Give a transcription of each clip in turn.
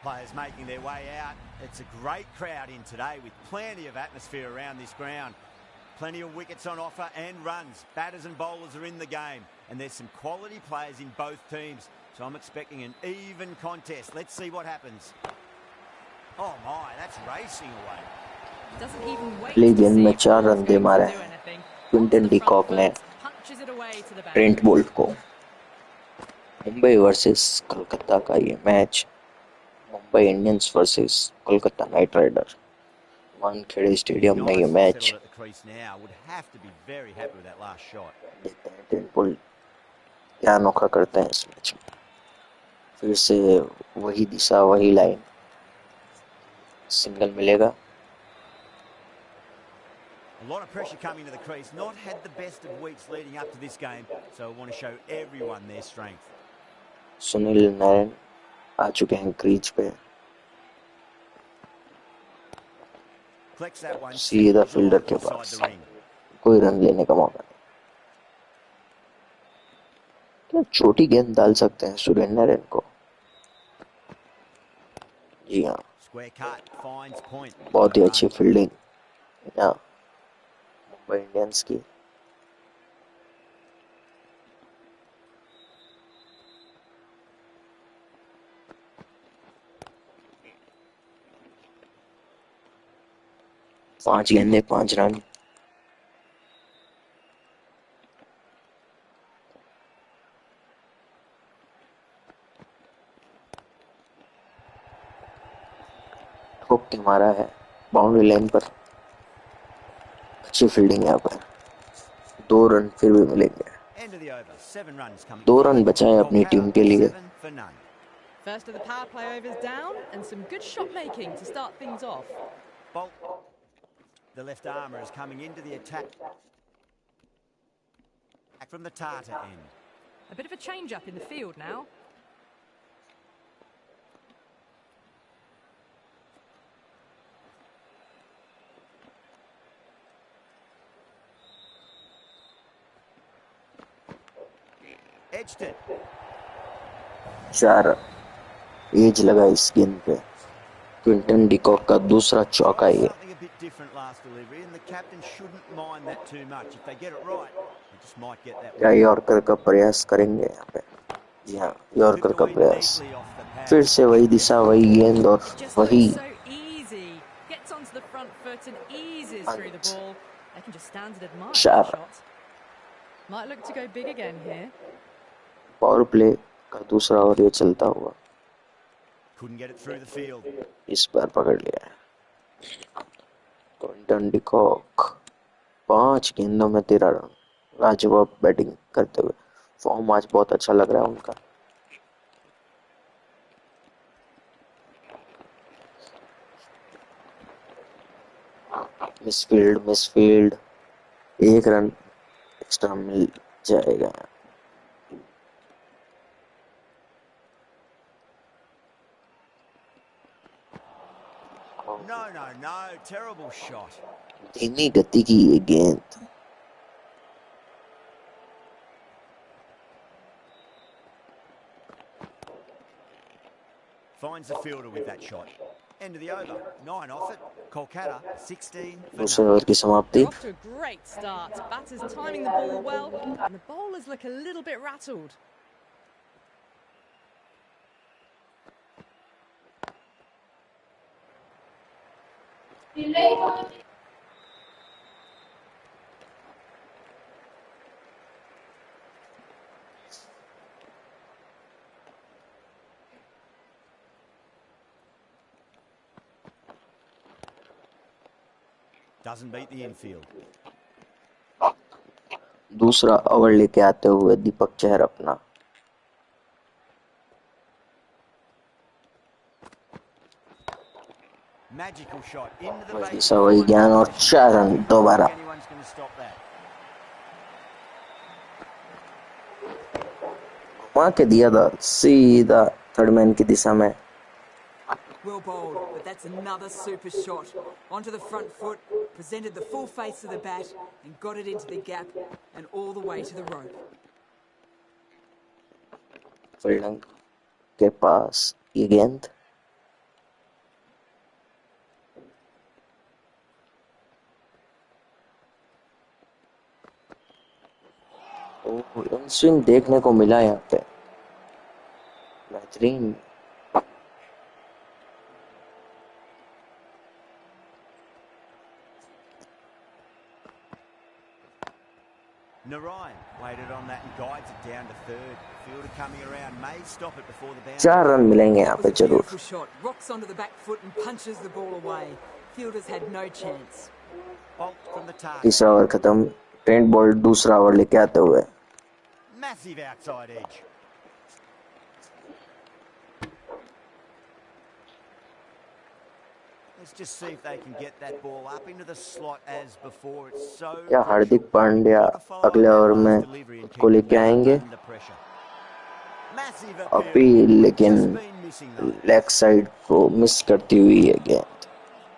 Players making their way out. It's a great crowd in today with plenty of atmosphere around this ground. Plenty of wickets on offer and runs. Batters and bowlers are in the game. And there's some quality players in both teams. So I'm expecting an even contest. Let's see what happens. Oh my, that's racing away. Doesn't even wait पहली to गेंद see में if the 4 ball's run दे going to मारे do हैं anything. Quinton Onto the front de Kock ने foot, punches it away to the Trent boundaries. Boult को। Mumbai versus Kolkata का ये match, Mumbai Indians versus Kolkata Knight Rider, Wankhede Stadium में ये Nicely match. settled at the crease now. Would have to be very happy with that last shot. देखते हैं Trent Boult क्या अनोखा करते हैं इस मैच में। फिर से वही दिशा वही लाइन, सिंगल मिलेगा। A lot of pressure coming to the crease. Not had the best of weeks leading up to this game, so I want to show everyone their strength. Sunil Narine आ चुके हैं crease पे, Collects that one. सीधा Settles fielder right के inside पास, the ring. कोई run लेने का मौका नहीं। क्या छोटी गेंद डाल सकते हैं सुनील नारायण को? जी हाँ, Square cut. Finds point. बहुत ही Run. अच्छी फील्डिंग यहाँ मुंबई इंडियंस की। पांच गेंदे 5 रन। ठोक के मारा है बाउंड्री लाइन पर। अच्छी फील्डिंग यहाँ पर। 2 रन फिर भी मिलेंगे। End of the over. 7 runs coming. 2 run बचाए अपनी टीम के लिए। 7 for none. First of the power play overs down and some good shot making to start things off. Bolt. The left armour is coming into the attack from the Tata end. A bit of a change up in the field now. Edged it. 4 as लगा इस गेंद पे। Quinton de Kock का दूसरा चौका ये। Something a bit different last delivery, and the captain shouldn't mind that too much. If they get it right, they just might get that. क्या yorker का प्रयास करेंगे यहाँ पे? जी हाँ, यॉर्कर का प्रयास। फिर से वही दिशा वही गेंद और वही So easy. Gets onto the front foot and eases through the ball. They can just stand and admire that Sharp. shot. Might look to go big again here. Power play का दूसरा ओवर ये चलता हुआ। Couldn't get it through the field. इस बार पकड़ लिया है Quinton de Kock. 5 गेंदों में 13 रन। लाजवाब बैटिंग करते हुए। फॉर्म आज बहुत अच्छा लग रहा है उनका। मिसफील्ड 1 रन एक्स्ट्रा मिल जाएगा। No. Terrible shot. धीमी गति की ये गेंद। Finds the fielder with that shot. End of the over. 9 off it. Kolkata 16 for दूसरे none. ओवर की समाप्ति। Off to a great start. Batters timing the ball well, and the bowlers look a little bit rattled. Doesn't beat the infield. दूसरा over लेके आते हुए दीपक चहर अपना। Magical shot into the वही base. दिशा वही ज्ञान और 4 रन दोबारा। Anyone's going to stop that. घुमा के दिया था सीधा थर्ड मैन की दिशा में। Well bowled, but that's another super shot. Onto the front foot, presented the full face of the bat and got it into the gap and all the way to the rope. Fielding के पास ये गेंद swing देखने को मिला यहाँ पे, बेहतरीन। Narayan waited on that and guides it down to third. Fielder coming around may stop it before the boundary. 4 run मिलेंगे यहाँ That पे was a जरूर। beautiful shot. Rocks onto the back foot and punches the ball away. Fielders had no chance. Bolt from the target. तीसरा over खत्म, Trent Boult दूसरा over लेके आते हुए। Massive outside edge. Let's just see if they can get that ball up into the slot as before. It's so क्या हार्दिक पांड्या अगले over में खुद को लेके आएंगे? अभी लेकिन लेग साइड को मिस करती हुई है गेंद।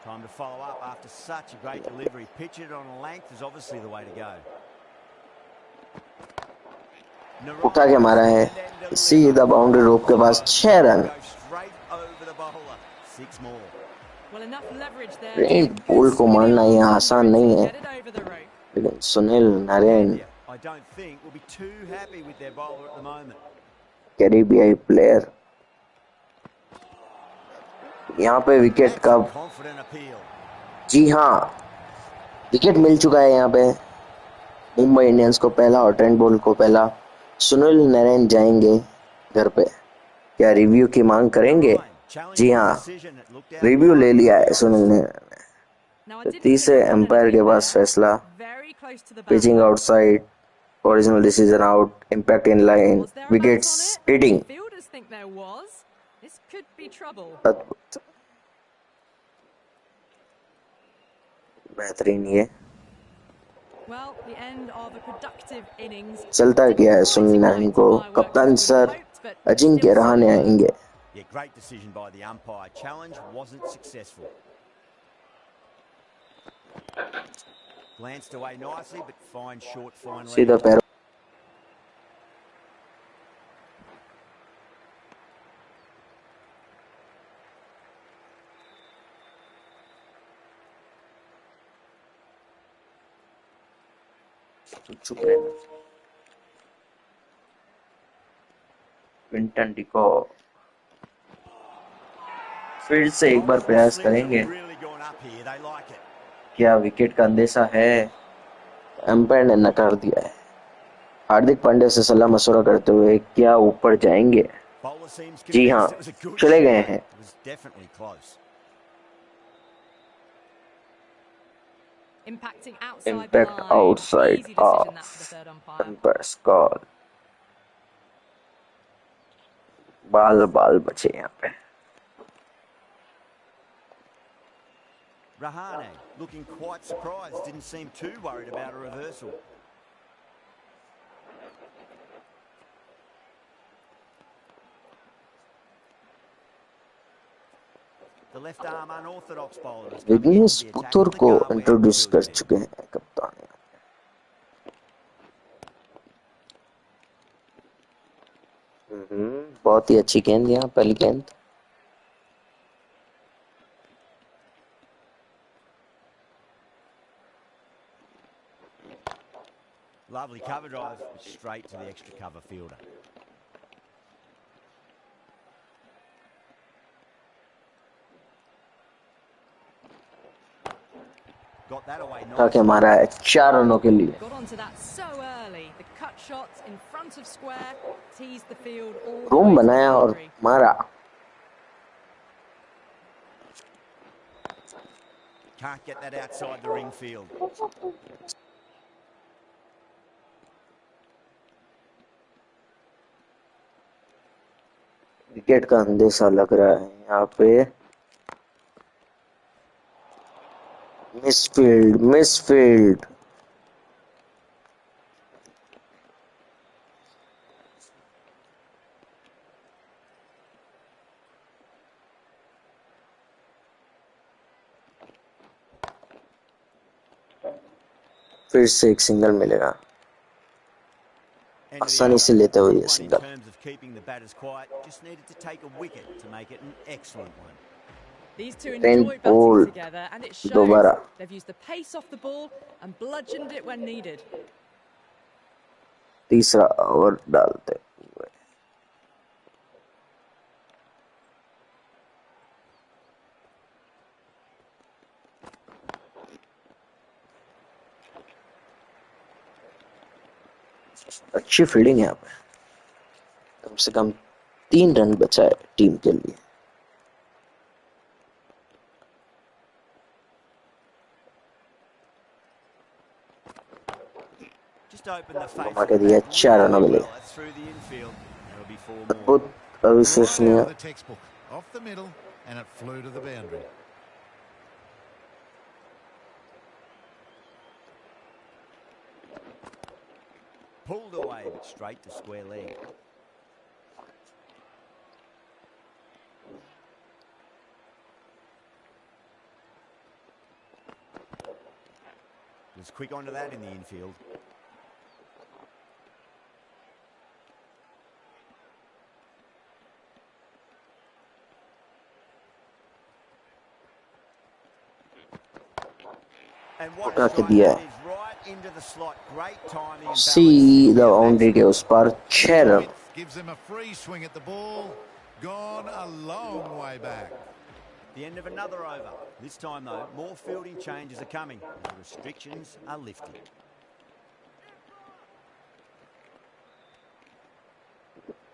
Time to follow up after such a great delivery. Pitch it on a length is obviously the way to go. उठा के मारा है सीधा बाउंड्री रोप के पास, 6 रन। ट्रेंट बोल्ट को मारना ये आसान नहीं है, लेकिन सुनील नारायण कैरिबियाई प्लेयर, यहाँ पे विकेट का, जी हाँ विकेट मिल चुका है यहाँ पे मुंबई इंडियंस को पहला और ट्रेंट बोल्ट को पहला। सुनील नारायण जाएंगे घर पे, क्या रिव्यू की मांग करेंगे? जी हाँ, रिव्यू ले लिया है सुनील नारायण ने। तीसरे एम्पायर के पास फैसला, pitching outside, original decision out, impact in line, wickets hitting. अद्भुत, बेहतरीन ये चलता गया है सुनील नारायण को। कप्तान सर अजिंक्य रहाणे आएंगे। सीधा पैर चुप रहना। विंटन डिको फिर से एक बार प्रयास करेंगे, क्या विकेट का अंदेशा है? एम्पायर ने नकार दिया है। हार्दिक पांड्या से सलाह मशवरा करते हुए क्या ऊपर जाएंगे? जी हाँ, चले गए हैं। Impact outside of, umpires call. बाल बाल बचे यहाँ पे। Rahane looking quite surprised, didn't seem too worried about a reversal. The left arm unorthodox bowler. Vighnesh Puthur को इंट्रोड्यूस कर चुके हैं कप्तान। बहुत ही अच्छी गेंद, यहाँ पहली गेंद। Lovely cover drive, straight to the extra cover fielder. Got that away nicely. ताकि मारा है 4 रनों के लिए। Got onto that so early. The cut shots in front of square teased the field all the way room to बनाया the और boundary. मारा। Can't get that outside the ring field. Wicket का अंदेशा लग रहा है यहाँ पे। मिसफील्ड। फिर से एक सिंगल मिलेगा, आसानी से लेते हुए ये सिंगल। ट्रेंट बोल्ट दोबारा। तीसरा ओवर डालते हुए अच्छी फील्डिंग है यहाँ पे, कम से कम 3 रन बचा है टीम के लिए। ममा के दिया 4 रन मिले। अद्भुत, अविश्वसनीय। Pulled away, but straight to square leg. Was quick onto that in the infield. And what a shot that is, right into the slot. Great timing and balance. सीधा boundary के उस पर 6 run. Gives him a free swing at the ball. Gone a long way back. The end of another over. This time though, more fielding changes are coming. The restrictions are lifted.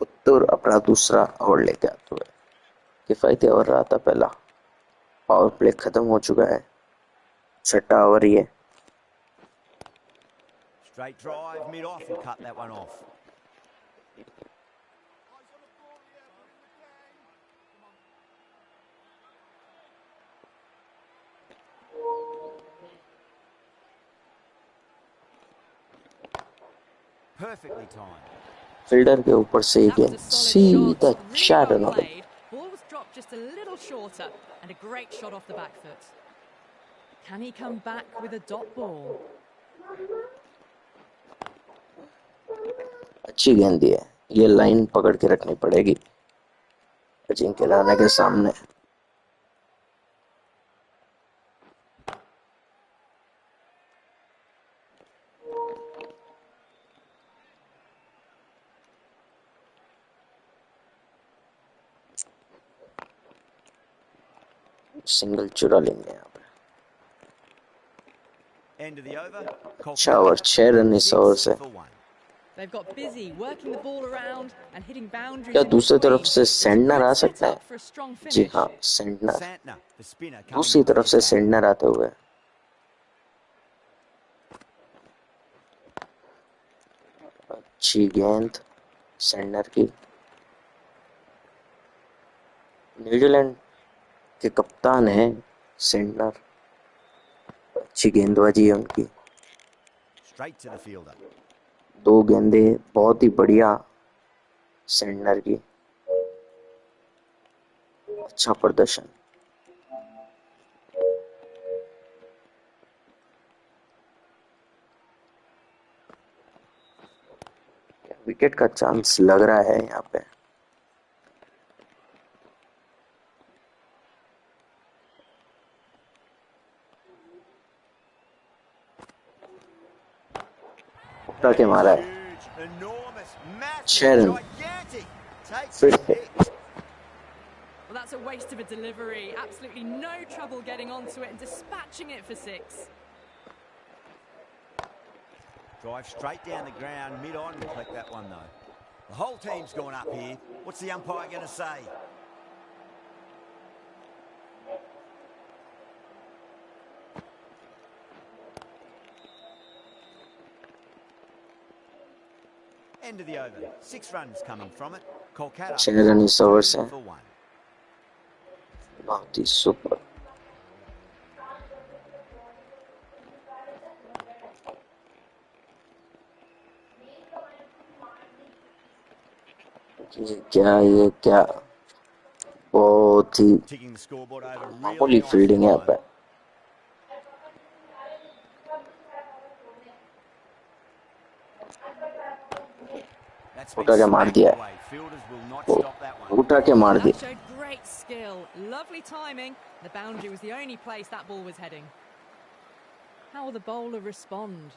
उत्तर अपना दूसरा over लेके आते हुए, किफायती over रहा था पहला। Power play खत्म हो चुका है, छठा ओवर ही है। Straight drive, mid-off, will cut that one off. Perfectly timed. Fielder के ऊपर से ही गेंद सीधा 4 रन हो गई। Ball was dropped just a little shorter and a great shot off the back foot. Can he come back with a dot ball? अच्छी गेंद है, ये लाइन पकड़ के रखनी पड़ेगी अजिंक्य रहाणे के सामने। सिंगल चुरा लेंगे यहाँ पे। अच्छा ओवर, 6 रन इस ओवर से। क्या दूसरी तरफ से सेंडनर आ सकता है? जी हाँ, सेंडनर दूसरी तरफ से सेंडनर आते हुए। अच्छी गेंद सेंडनर की। न्यूजीलैंड के कप्तान है सेंडनर, अच्छी गेंदबाजी है उनकी। 2 गेंदे बहुत ही बढ़िया सेंडनर की, अच्छा प्रदर्शन। विकेट का चांस लग रहा है यहाँ पे। उठा के मारा है, 6 रन फिर से। Well, that's a waste of a delivery. Absolutely no trouble getting onto it and dispatching it for 6. Drive straight down the ground, mid-on, and collect that one though. The whole team's gone up here. What's the umpire going to say? End of the over. 6 runs coming from it. Kolkata. 6 run इस over से, बहुत ही super. ये क्या बहुत ही मामूली fielding है यहाँ पे। उठा के मार दिया, उठा के मार दिया। Showed great skill, lovely timing. The boundary was the only place that ball was heading. How will the bowler respond?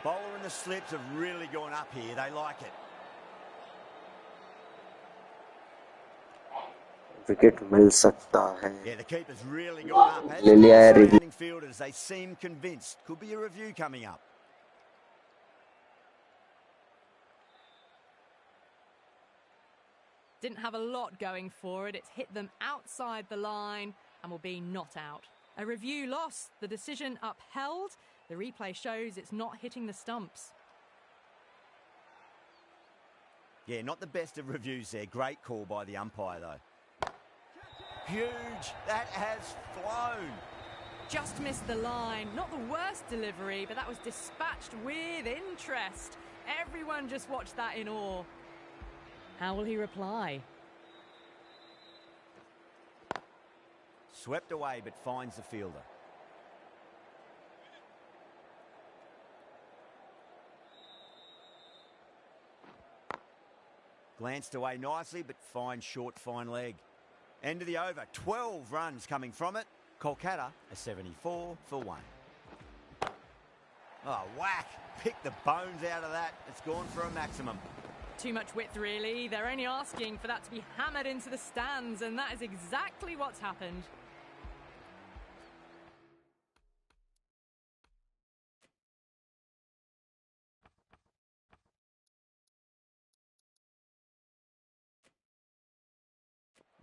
bowler and the slips have really gone up here. They like it. Wicket मिल सकता है. Yeah, the keeper's really gone up. As ले do लिया the है surrounding fielders, they seem convinced. Could be a review coming up. Didn't have a lot going for it. It's hit them outside the line and will be not out. A review loss, the decision upheld. The replay shows it's not hitting the stumps. Yeah, not the best of reviews there. Great call by the umpire, though. Huge. That has flown. Just missed the line. Not the worst delivery, but that was dispatched with interest. Everyone just watched that in awe. How will he reply? Swept away, but finds the fielder. Glanced away nicely, but finds short, fine leg. End of the over. 12 runs coming from it. Kolkata a 74 for 1. Oh, whack. Pick the bones out of that. It's gone for a maximum. Too much width, really. They're only asking for that to be hammered into the stands, and that is exactly what's happened.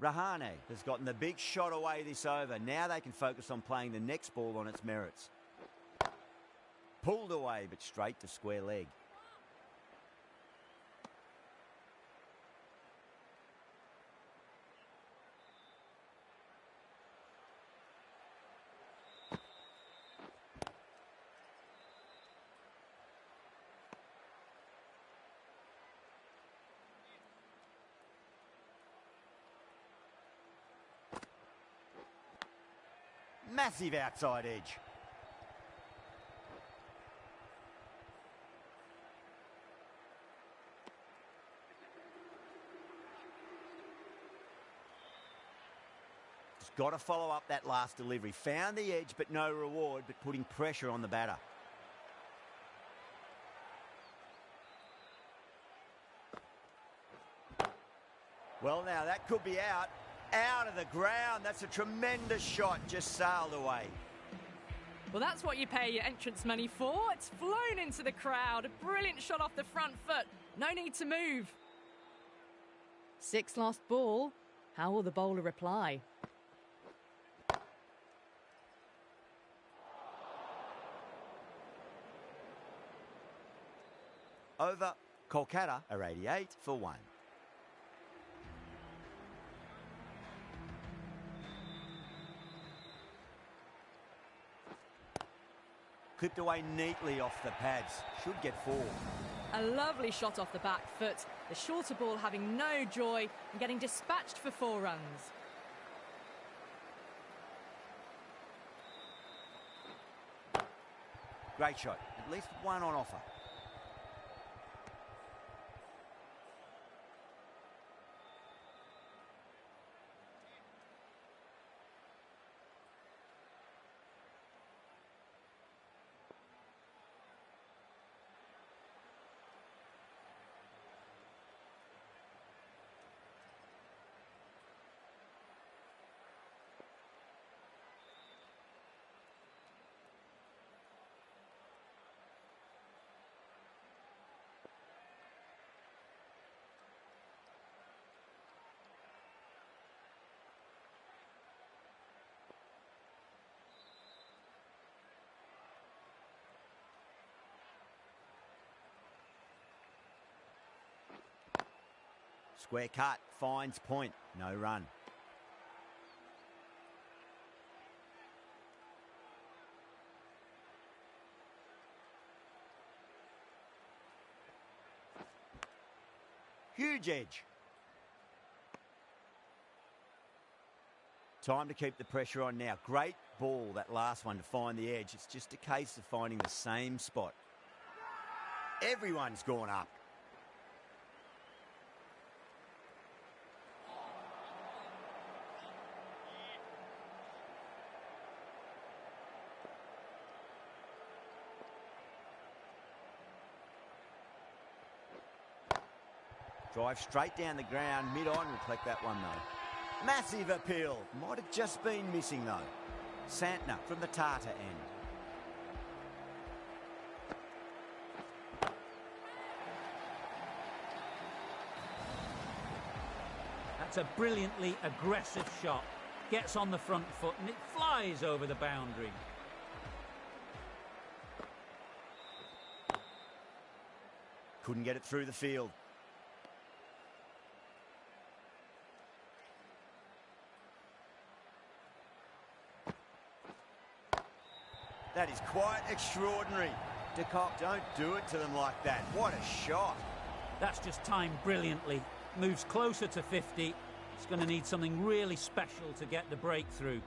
Rahane has gotten the big shot away this over. Now they can focus on playing the next ball on its merits. Pulled away, but straight to square leg. Massive outside edge. Just got to follow up that last delivery. Found the edge, but no reward, but putting pressure on the batter. Well, now that could be out. Out of the ground. That's a tremendous shot. Just sailed away. Well, that's what you pay your entrance money for. It's flown into the crowd. A brilliant shot off the front foot. No need to move. 6 last ball. How will the bowler reply? Over. Kolkata are 88 for 1. Clipped away neatly off the pads. Should get 4. A lovely shot off the back foot. The shorter ball having no joy and getting dispatched for 4 runs. Great shot. At least one on offer. Square cut, finds point, no run. Huge edge. Time to keep the pressure on now. Great ball, that last one, to find the edge. It's just a case of finding the same spot. Everyone's gone up. Drive straight down the ground. Mid-on will collect that one, though. Massive appeal. Might have just been missing, though. Santner from the Tata end. That's a brilliantly aggressive shot. Gets on the front foot and it flies over the boundary. Couldn't get it through the field. That is quite extraordinary. De Kock, don't do it to them like that. What a shot. That's just timed brilliantly. Moves closer to 50. It's going to need something really special to get the breakthrough.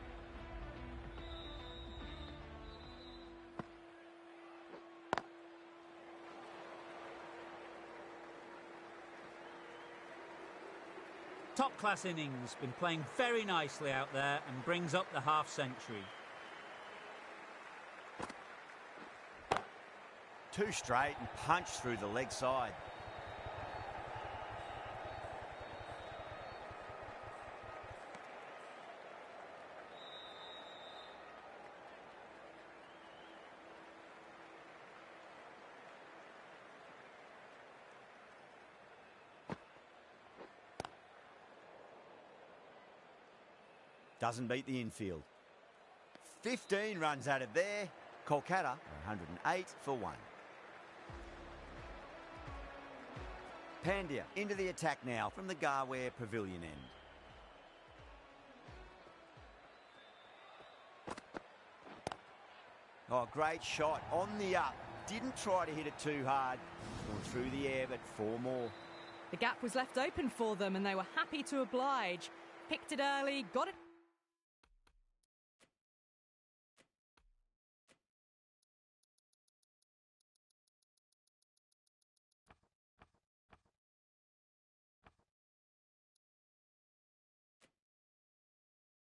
Top-class innings. Been playing very nicely out there and brings up the half-century. Two straight and punch through the leg side. Doesn't beat the infield. 15 runs added there. Kolkata are 108 for 1. Pandya into the attack now from the Garware Pavilion end. Oh, great shot on the up. Didn't try to hit it too hard. Gone through the air, but 4 more. The gap was left open for them and they were happy to oblige. Picked it early, got it.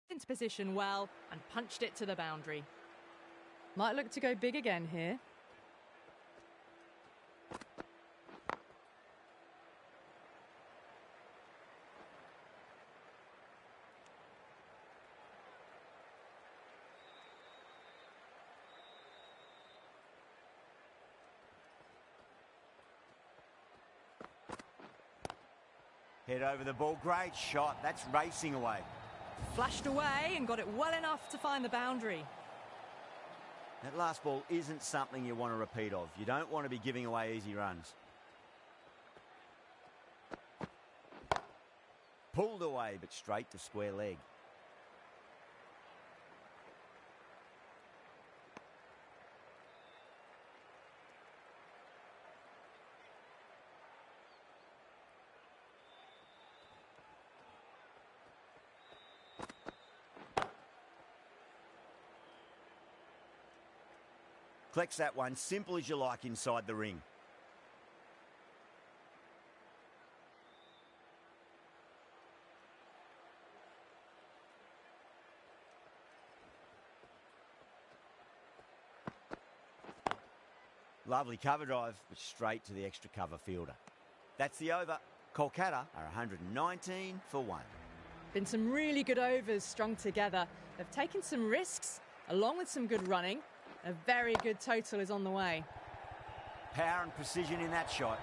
Into position well and punched it to the boundary. Might look to go big again here. Head over the ball, great shot. That's racing away. Flashed away and got it well enough to find the boundary. That last ball isn't something you want to repeat of. You don't want to be giving away easy runs. Pulled away, but straight to square leg. Collects that one, simple as you like inside the ring. Lovely cover drive, but straight to the extra cover fielder. That's the over. Kolkata are 119 for 1. Been some really good overs strung together. They've taken some risks, along with some good running. A very good total is on the way. Power and precision in that shot.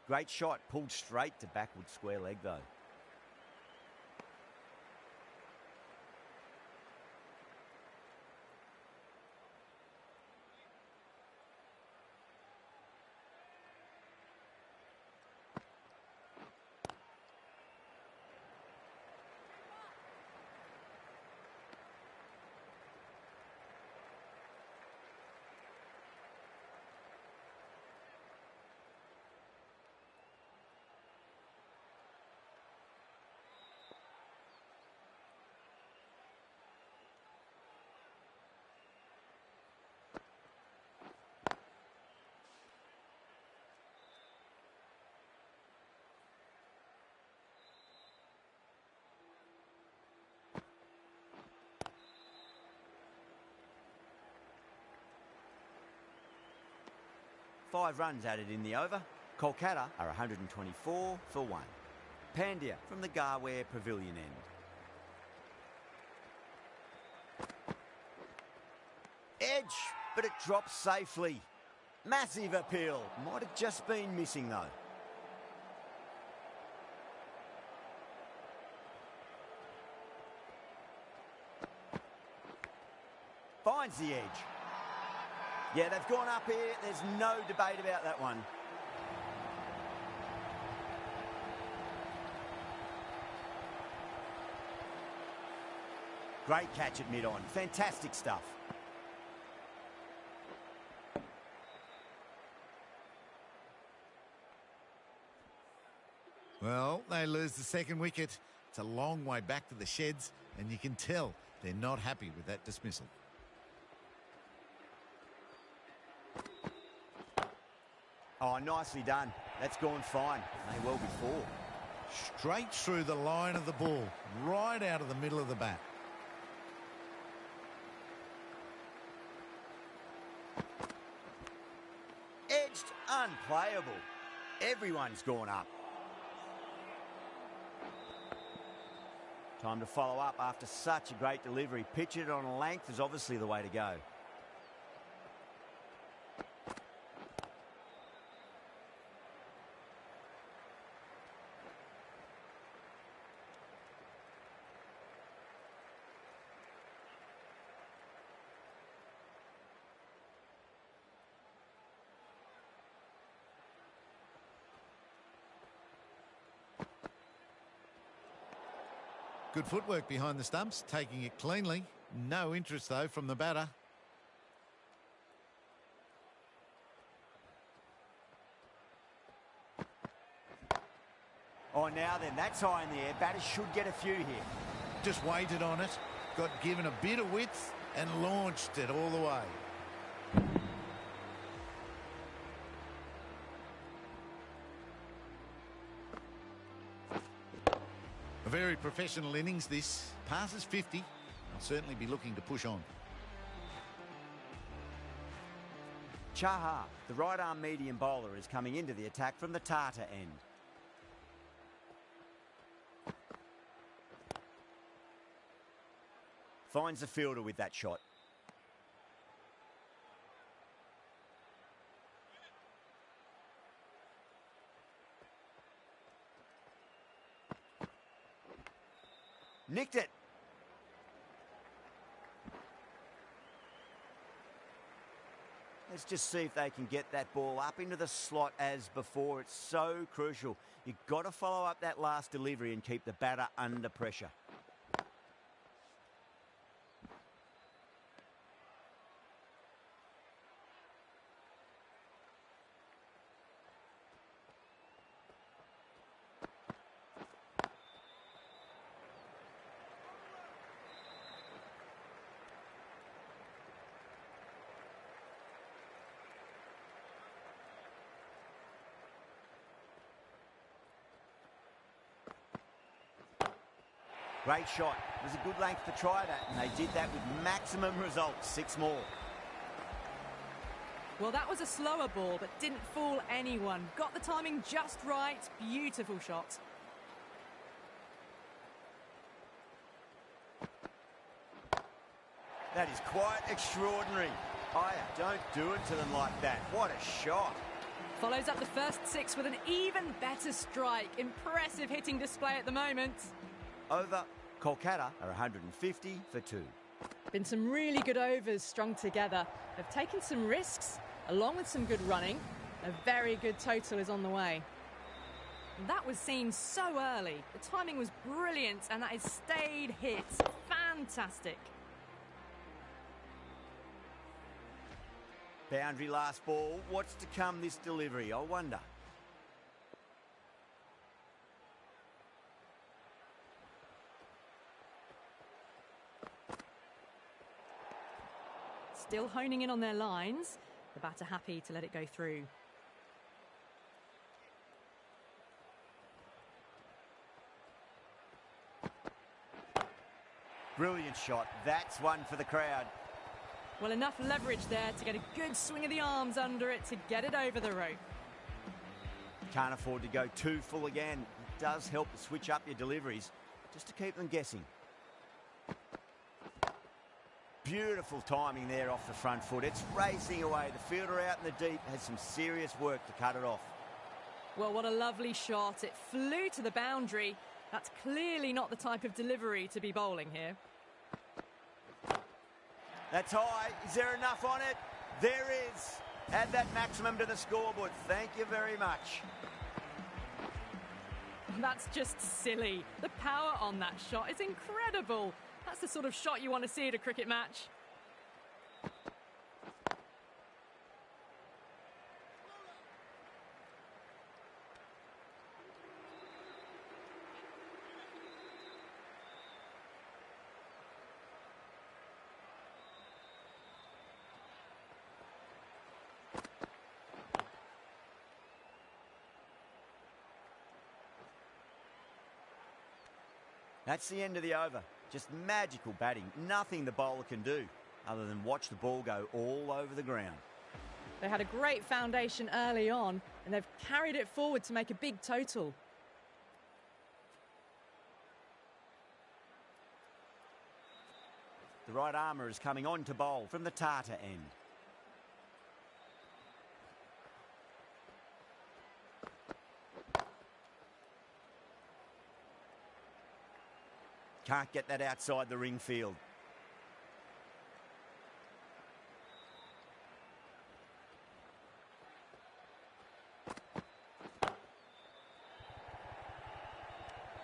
Great shot, pulled straight to backward square leg though. 5 runs added in the over. Kolkata are 124 for 1. Pandya from the Garware Pavilion end. Edge, but it drops safely. Massive appeal. Might have just been missing though. Finds the edge. Yeah, they've gone up here. There's no debate about that one. Great catch at mid-on. Fantastic stuff. Well, they lose the second wicket. It's a long way back to the sheds, and you can tell they're not happy with that dismissal. Oh, nicely done. That's gone fine. May well be 4. Straight through the line of the ball, right out of the middle of the bat. Edged, unplayable. Everyone's gone up. Time to follow up after such a great delivery. Pitch it on a length is obviously the way to go. Good footwork behind the stumps, taking it cleanly. No interest, though, from the batter. Oh, now then, that's high in the air. Batters should get a few here. Just waited on it, got given a bit of width and launched it all the way. A very professional innings this. Passes 50. I'll certainly be looking to push on. Chaha, the right-arm medium bowler, is coming into the attack from the Tata end. Finds the fielder with that shot. Nicked it. Let's just see if they can get that ball up into the slot as before. It's so crucial. You've got to follow up that last delivery and keep the batter under pressure. Great shot. It was a good length to try that, and they did that with maximum results. 6 more. Well, that was a slower ball, but didn't fool anyone. Got the timing just right. Beautiful shot. That is quite extraordinary. Don't do it to them like that. What a shot. Follows up the first 6 with an even better strike. Impressive hitting display at the moment. Over. Kolkata are 150 for 2. Been some really good overs strung together. They've taken some risks, along with some good running. A very good total is on the way. That was seen so early. The timing was brilliant, and that is stayed hits. Fantastic. Boundary last ball. What's to come this delivery, I wonder. Still honing in on their lines. The batter happy to let it go through. Brilliant shot. That's one for the crowd. Well, enough leverage there to get a good swing of the arms under it to get it over the rope. Can't afford to go too full again. It does help to switch up your deliveries just to keep them guessing. Beautiful timing there off the front foot. It's racing away. The fielder out in the deep has some serious work to cut it off. Well, what a lovely shot. It flew to the boundary. That's clearly not the type of delivery to be bowling here. That's high. Is there enough on it? There is. Add that maximum to the scoreboard. Thank you very much. That's just silly. The power on that shot is incredible. That's the sort of shot you want to see at a cricket match. That's the end of the over. Just magical batting. Nothing the bowler can do other than watch the ball go all over the ground. They had a great foundation early on, and they've carried it forward to make a big total. The right armour is coming on to bowl from the Tata end. Can't get that outside the ring field.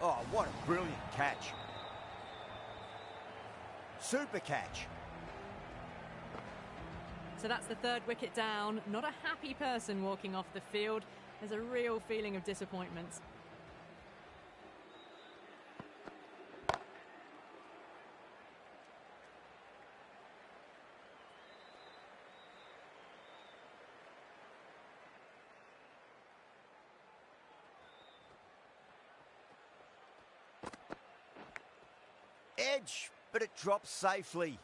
Oh, what a brilliant catch. Super catch. So that's the third wicket down. Not a happy person walking off the field. There's a real feeling of disappointment. Edge, but it drops safely.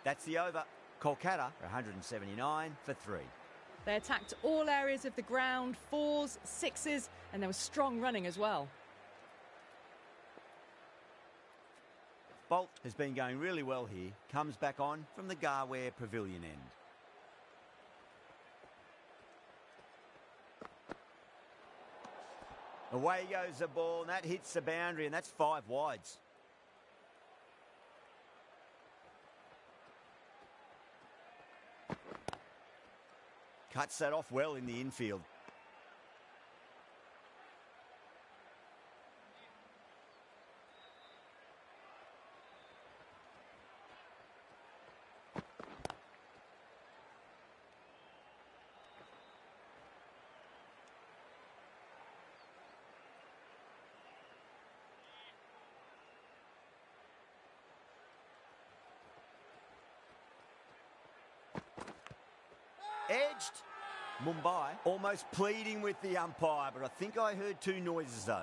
That's the over. Kolkata, 179 for 3. They attacked all areas of the ground, fours, sixes, and there was strong running as well. Bolt has been going really well here. Comes back on from the Garware Pavilion end. Away goes the ball, and that hits the boundary, and that's 5 wides. Cuts that off well in the infield. Edged. Mumbai almost pleading with the umpire, but I think I heard 2 noises though.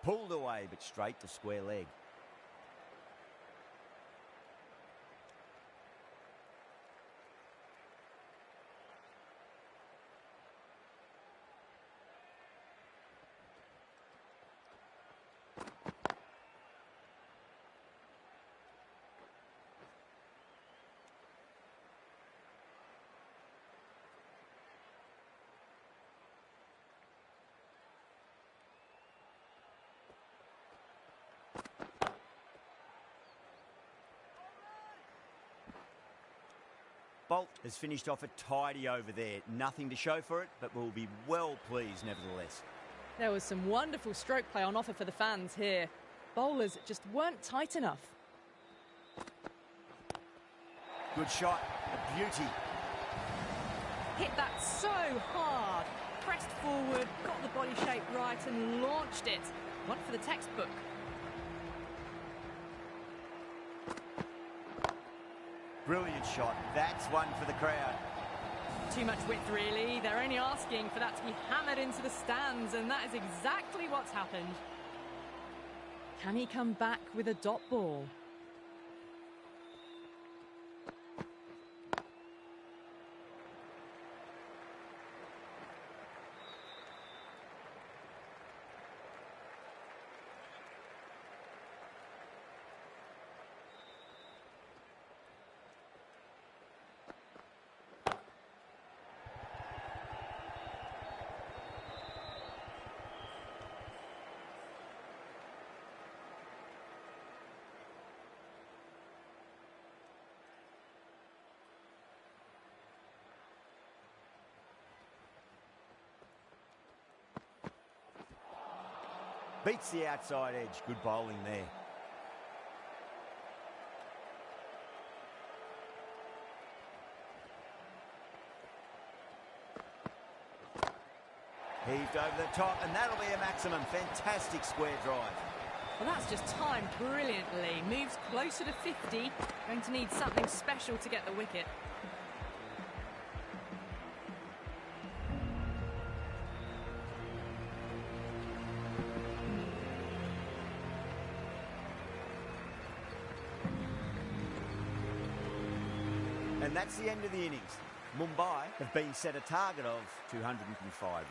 Pulled away, but straight to square leg. Bolt has finished off a tidy over there. Nothing to show for it, but will be well pleased nevertheless. There was some wonderful stroke play on offer for the fans here. Bowlers just weren't tight enough. Good shot, a beauty. Hit that so hard. Pressed forward, got the body shape right and launched it. One for the textbook. Brilliant shot. That's one for the crowd. Too much width, really. They're only asking for that to be hammered into the stands, and that is exactly what's happened. Can he come back with a dot ball? Beats the outside edge. Good bowling there. Heaved over the top, and that'll be a maximum. Fantastic square drive. Well, that's just timed brilliantly. Moves closer to 50. Going to need something special to get the wicket. And that's the end of the innings. Mumbai have been set a target of 205 runs.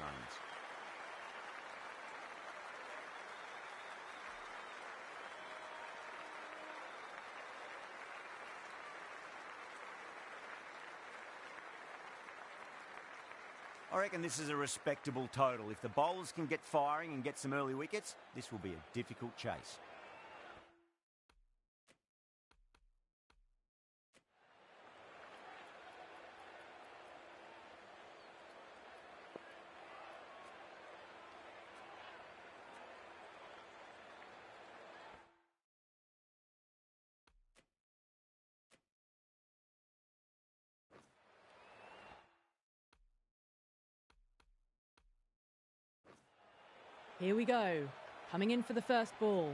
I reckon this is a respectable total. If the bowlers can get firing and get some early wickets, this will be a difficult chase. Here we go. Coming in for the first ball.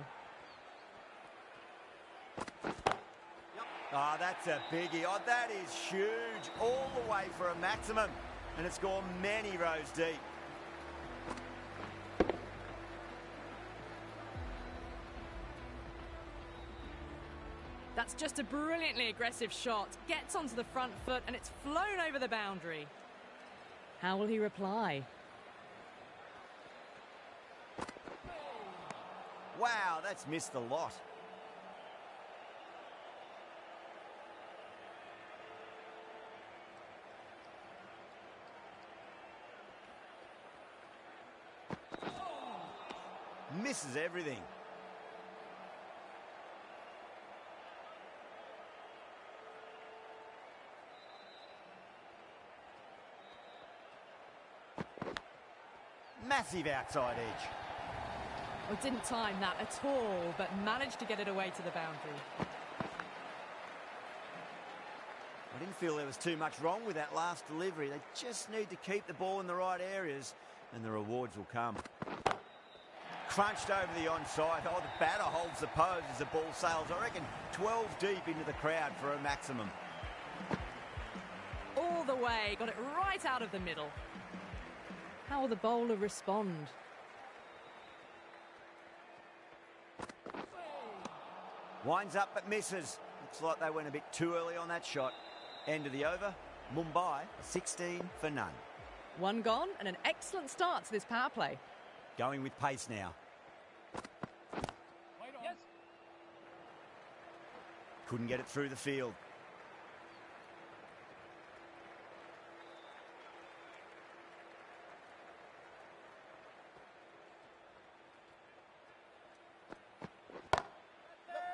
Oh, that's a biggie. Oh, that is huge. All the way for a maximum. And it's gone many rows deep. That's just a brilliantly aggressive shot. Gets onto the front foot and it's flown over the boundary. How will he reply? Wow, that's missed a lot. Misses everything. Massive outside edge. Well, didn't time that at all, but managed to get it away to the boundary. I didn't feel there was too much wrong with that last delivery. They just need to keep the ball in the right areas and the rewards will come. Crunched over the onside. Oh, the batter holds the pose as the ball sails. I reckon 12 deep into the crowd for a maximum. All the way, got it right out of the middle. How will the bowler respond? Winds up but misses. Looks like they went a bit too early on that shot. End of the over. Mumbai 16 for none. One gone and an excellent start to this power play. Going with pace now. Yes. Couldn't get it through the field.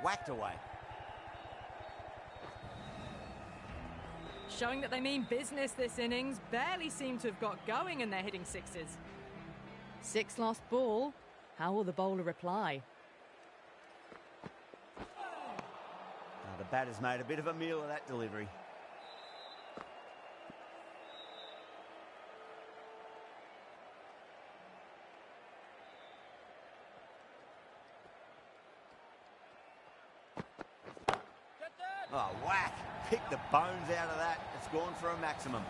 Whacked away. Showing that they mean business this innings. Barely seem to have got going and they're hitting sixes. 6 last ball. How will the bowler reply? The batter's made a bit of a meal of that delivery. Oh, whack! Pick the bones out of that. It's gone for a maximum.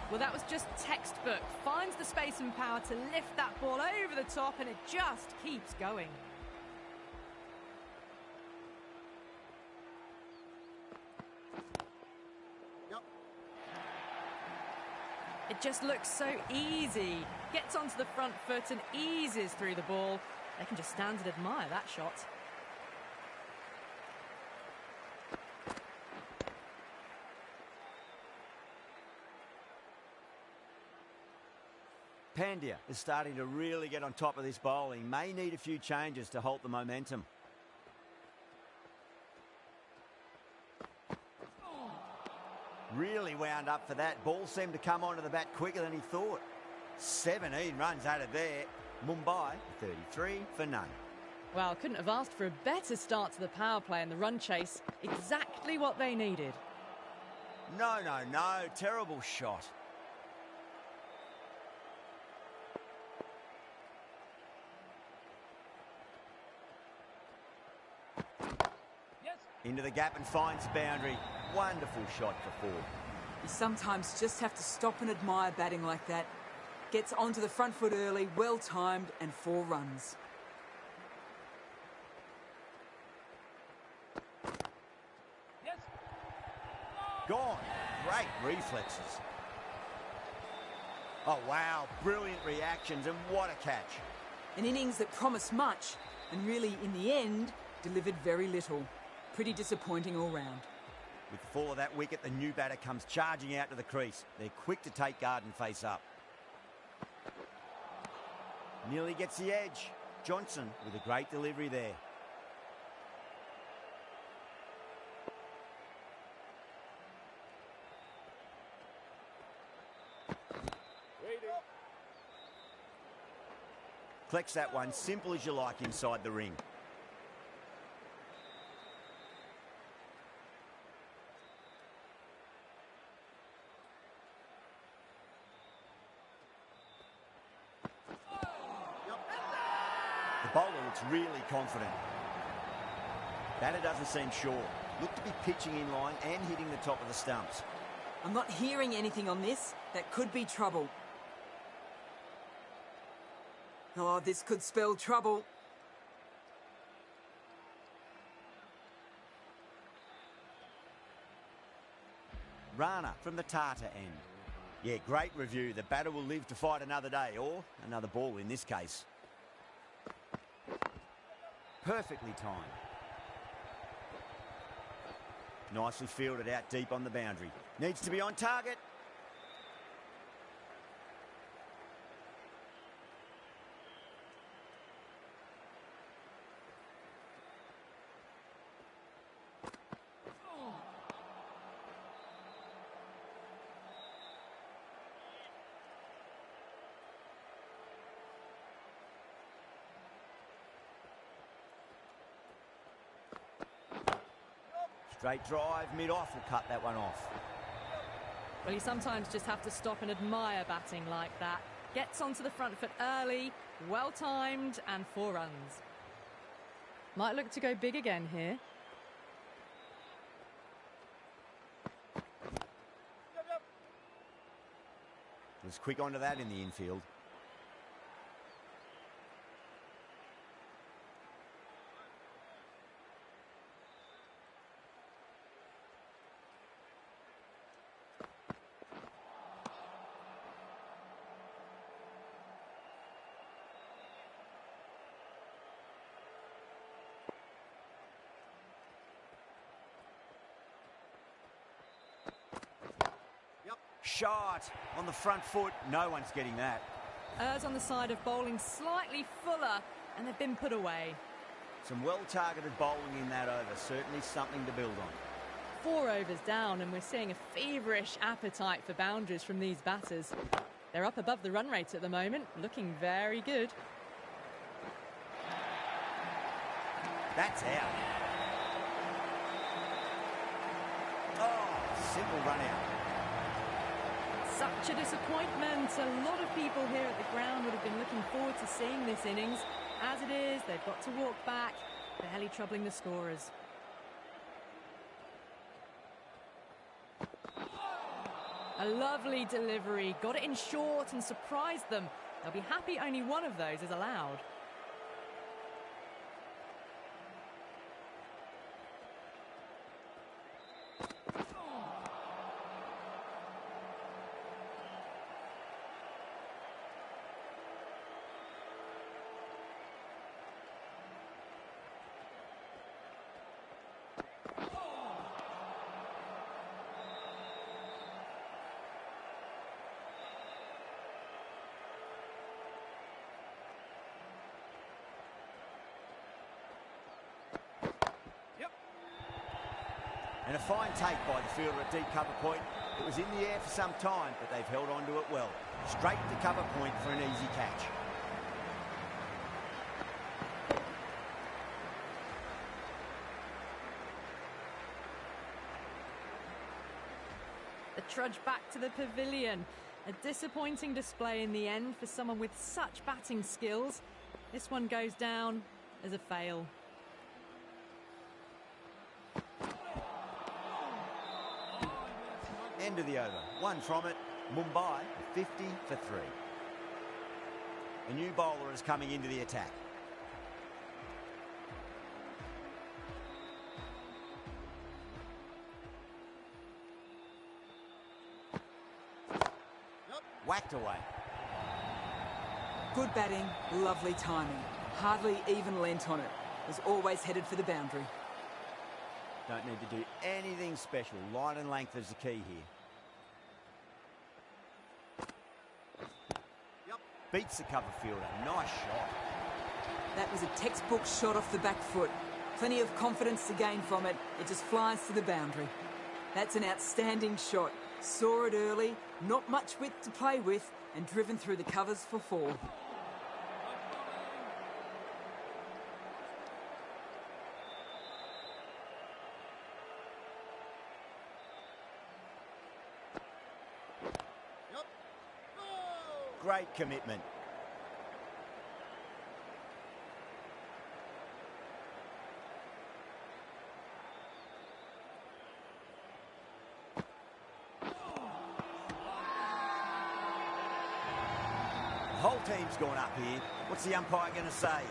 Well, that was just textbook. Finds the space and power to lift that ball over the top, and it just keeps going. It just looks so easy. Gets onto the front foot and eases through the ball. They can just stand and admire that shot. Pandya is starting to really get on top of this bowling. May need a few changes to halt the momentum. Really wound up for that. Ball seemed to come onto the bat quicker than he thought. 17 runs added there. Mumbai 33 for none. Well, couldn't have asked for a better start to the power play and the run chase. Exactly what they needed. No. Terrible shot. Into the gap and finds boundary. Wonderful shot for 4. You sometimes just have to stop and admire batting like that. Gets onto the front foot early, well timed, and 4 runs. Gone. Great reflexes. Oh, wow. Brilliant reactions, and what a catch. An innings that promised much, and really, in the end, delivered very little. Pretty disappointing all round. With 4 of that wicket, the new batter comes charging out to the crease. They're quick to take guard and face up. Nearly gets the edge. Johnson with a great delivery there. Collects that one, simple as you like, inside the ring. The bowler looks really confident. Batter doesn't seem sure. Looked to be pitching in line and hitting the top of the stumps. I'm not hearing anything on this. That could be trouble. Oh, this could spell trouble. Rana from the Tata end. Yeah, great review. The batter will live to fight another day, or another ball in this case. Perfectly timed. Nicely fielded out deep on the boundary. Needs to be on target. Straight drive, mid-off will cut that one off. Well, you sometimes just have to stop and admire batting like that. Gets onto the front foot early, well-timed, and 4 runs. Might look to go big again here. Was quick onto that in the infield. Shot on the front foot. No one's getting that. Errs on the side of bowling slightly fuller, and they've been put away. Some well-targeted bowling in that over. Certainly something to build on. 4 overs down, and we're seeing a feverish appetite for boundaries from these batters. They're up above the run rate at the moment, looking very good. That's out. Oh, simple run out. Such a disappointment. A lot of people here at the ground would have been looking forward to seeing this innings. As it is, they've got to walk back, barely troubling the scorers. A lovely delivery, got it in short and surprised them. They'll be happy only one of those is allowed. And a fine take by the fielder at deep cover point. It was in the air for some time, but they've held on to it well. Straight to cover point for an easy catch. The trudge back to the pavilion. A disappointing display in the end for someone with such batting skills. This one goes down as a fail. End of the over. One from it. Mumbai 50 for 3. A new bowler is coming into the attack. Whacked away. Good batting, lovely timing. Hardly even lent on it. Was always headed for the boundary. Don't need to do anything special. Line and length is the key here. Beats the cover fielder. Nice shot. That was a textbook shot off the back foot. Plenty of confidence to gain from it. It just flies to the boundary. That's an outstanding shot. Saw it early, not much width to play with, and driven through the covers for 4. Great commitment. The whole team's gone up here. What's the umpire going to say?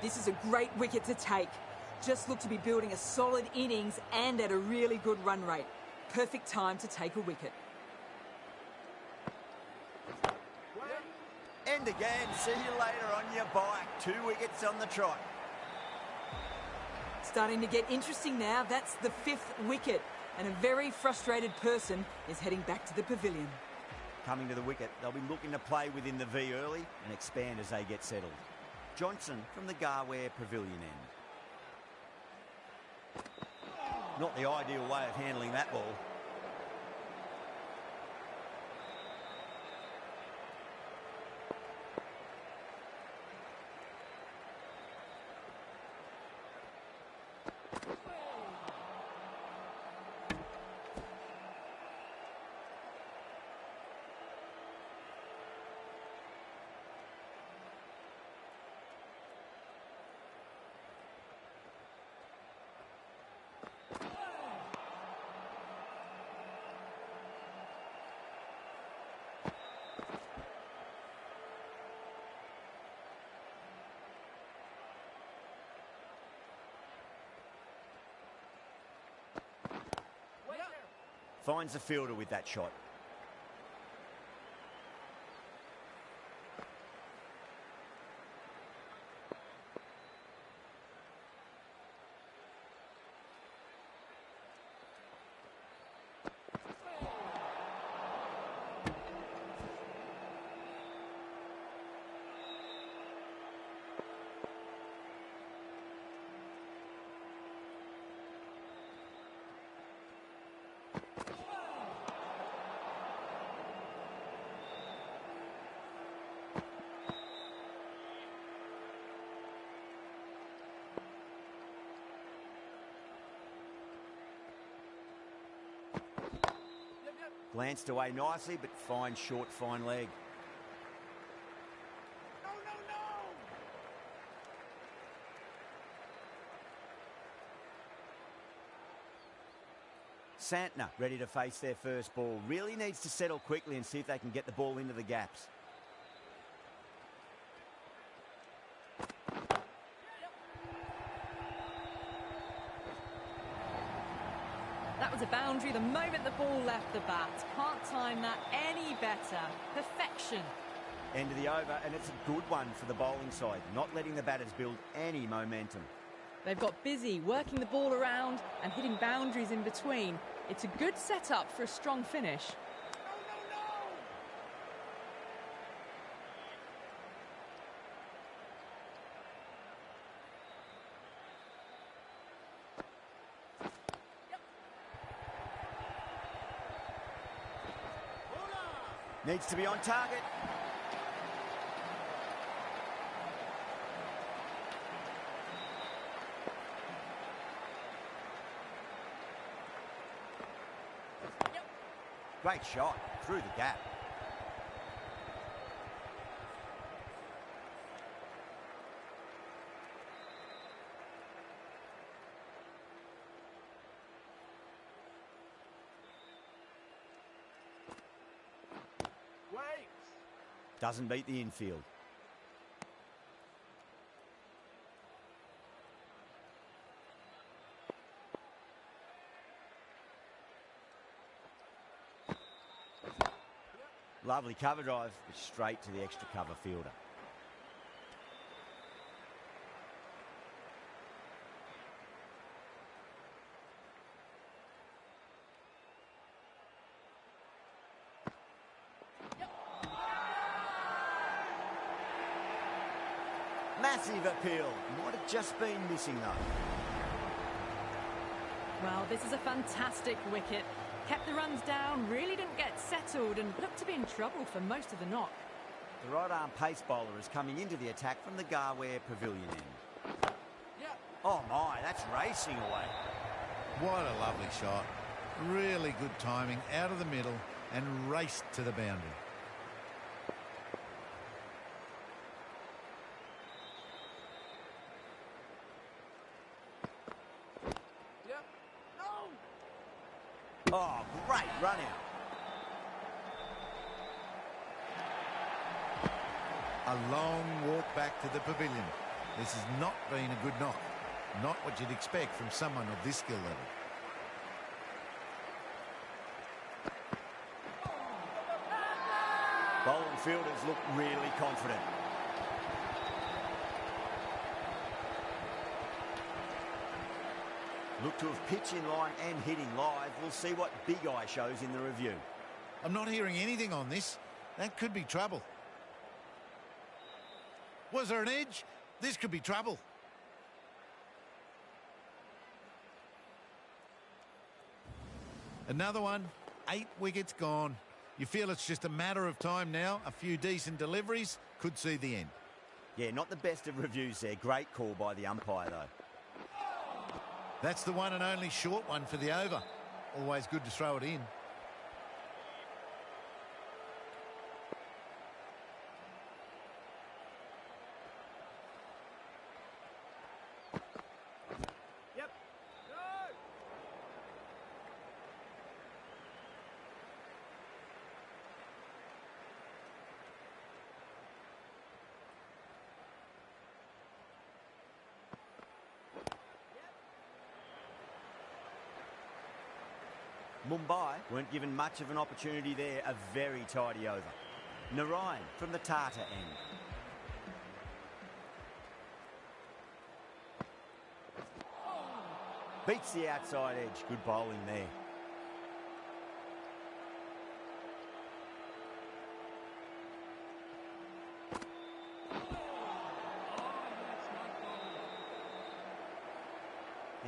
This is a great wicket to take. Just look to be building a solid innings and at a really good run rate. Perfect time to take a wicket. End again. See you later on your bike. 2 wickets on the trot. Starting to get interesting now. That's the 5th wicket. And a very frustrated person is heading back to the pavilion. Coming to the wicket, they'll be looking to play within the V early and expand as they get settled. Johnson from the Garware Pavilion end. Not the ideal way of handling that ball. Finds the fielder with that shot. Glanced away nicely, but fine short, fine leg. Santner ready to face their first ball. Really needs to settle quickly and see if they can get the ball into the gaps. That was a boundary the moment the ball left the bat. Can't time that any better. Perfection. End of the over, and it's a good one for the bowling side, not letting the batters build any momentum. They've got busy working the ball around and hitting boundaries in between. It's a good setup for a strong finish. Needs to be on target. Great shot through the gap. Doesn't beat the infield. Lovely cover drive, but straight to the extra cover fielder. Massive appeal. Might have just been missing though. Well, this is a fantastic wicket. Kept the runs down, really didn't get settled and looked to be in trouble for most of the knock. The right arm pace bowler is coming into the attack from the Garware Pavilion end. Oh my, that's racing away. What a lovely shot. Really good timing out of the middle and raced to the boundary. Oh, great run out. A long walk back to the pavilion. This has not been a good knock. Not what you'd expect from someone of this skill level. Bowling fielders look really confident. Look to have pitch in line and hitting live. We'll see what Big Eye shows in the review. I'm not hearing anything on this. That could be trouble. Was there an edge? This could be trouble. Another one. 8 wickets gone. You feel it's just a matter of time now. A few decent deliveries could see the end. Yeah, not the best of reviews there. Great call by the umpire, though. That's the one and only short one for the over. Always good to throw it in. Mumbai weren't given much of an opportunity there. A very tidy over. Narayan from the Tata end. Beats the outside edge. Good bowling there.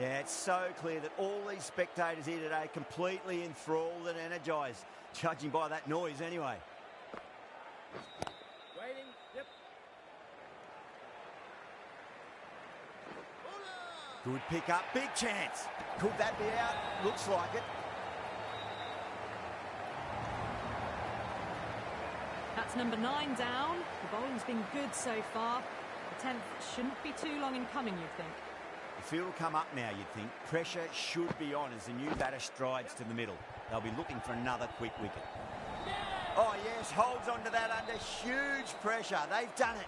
Yeah, it's so clear that all these spectators here today completely enthralled and energised, judging by that noise anyway. Waiting, yep. Good pick up, big chance. Could that be out? Looks like it. That's number 9 down. The bowling's been good so far. The 10th shouldn't be too long in coming, you'd think. The field will come up now, you'd think. Pressure should be on as the new batter strides to the middle. They'll be looking for another quick wicket. Oh, yes, holds onto that under huge pressure. They've done it.